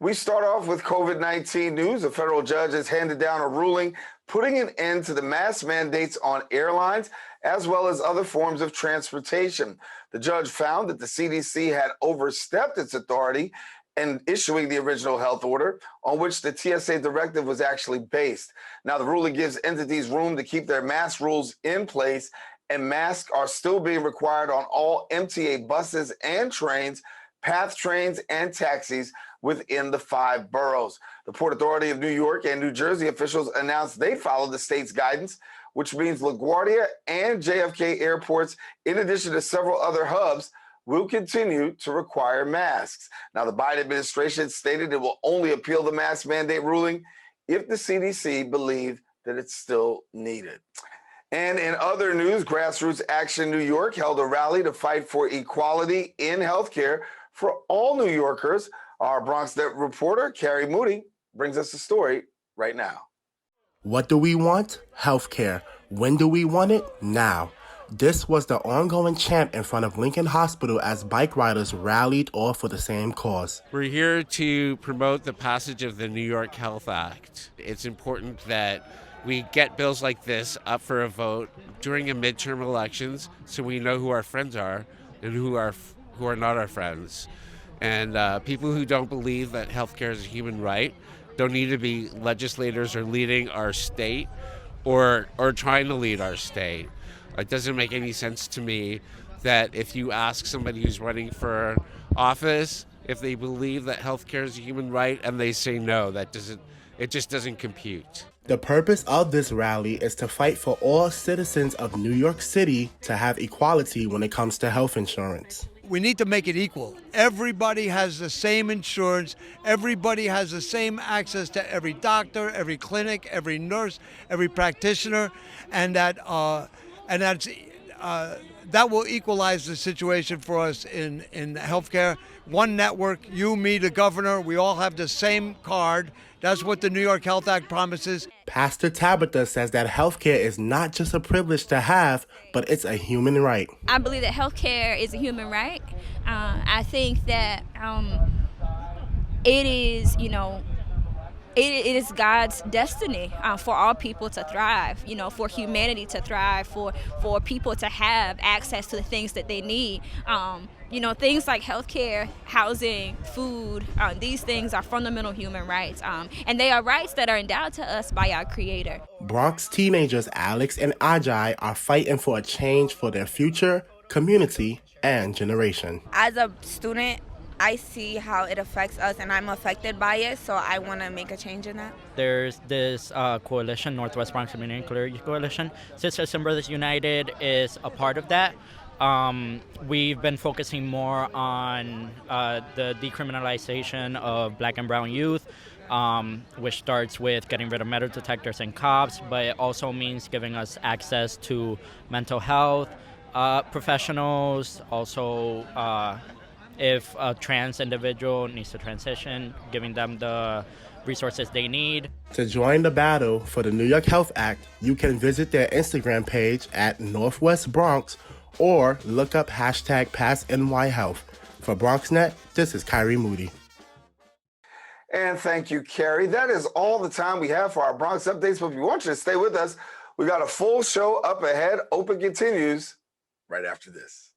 We start off with COVID-19 news. A federal judge has handed down a ruling putting an end to the mask mandates on airlines as well as other forms of transportation. The judge found that the CDC had overstepped its authority in issuing the original health order on which the TSA directive was actually based. Now, the ruling gives entities room to keep their mask rules in place, and masks are still being required on all MTA buses and trains, PATH trains, and taxis within the 5 boroughs. The Port Authority of New York and New Jersey officials announced they followed the state's guidance, which means LaGuardia and JFK airports, in addition to several other hubs, will continue to require masks. Now, the Biden administration stated it will only appeal the mask mandate ruling if the CDC believe that it's still needed. And in other news, Grassroots Action New York held a rally to fight for equality in healthcare for all New Yorkers. Our Bronx Net reporter, Carrie Moody, brings us the story right now. What do we want? Healthcare. When do we want it? Now. This was the ongoing chant in front of Lincoln Hospital as bike riders rallied all for the same cause. We're here to promote the passage of the New York Health Act. It's important that we get bills like this up for a vote during a midterm elections so we know who our friends are and who are not our friends. And people who don't believe that healthcare is a human right don't need to be legislators or leading our state or trying to lead our state. It doesn't make any sense to me that if you ask somebody who's running for office if they believe that healthcare is a human right and they say no, it just doesn't compute. The purpose of this rally is to fight for all citizens of New York City to have equality when it comes to health insurance. We need to make it equal. Everybody has the same insurance. Everybody has the same access to every doctor, every clinic, every nurse, every practitioner, and that will equalize the situation for us in healthcare. One network, you, me, the governor, we all have the same card. That's what the New York Health Act promises. Pastor Tabitha says that healthcare is not just a privilege to have, but it's a human right. I believe that healthcare is a human right. I think that it is, it is God's destiny for all people to thrive, for humanity to thrive, for people to have access to the things that they need. Things like healthcare, housing, food, these things are fundamental human rights, and they are rights that are endowed to us by our Creator. Bronx teenagers Alex and Ajay are fighting for a change for their future, community, and generation. As a student, I see how it affects us, and I'm affected by it, so I want to make a change in that. There's this coalition, Northwest Bronx Community Clergy Coalition. Sisters and Brothers United is a part of that. We've been focusing more on the decriminalization of black and brown youth, which starts with getting rid of metal detectors and cops, but it also means giving us access to mental health professionals, also if a trans individual needs to transition, giving them the resources they need. To join the battle for the New York Health Act, you can visit their Instagram page at Northwest Bronx or look up #PassNYHealth. For BronxNet, this is Kyrie Moody. And thank you, Carrie. That is all the time we have for our Bronx updates, but if you want you to stay with us, we got a full show up ahead. Open continues right after this.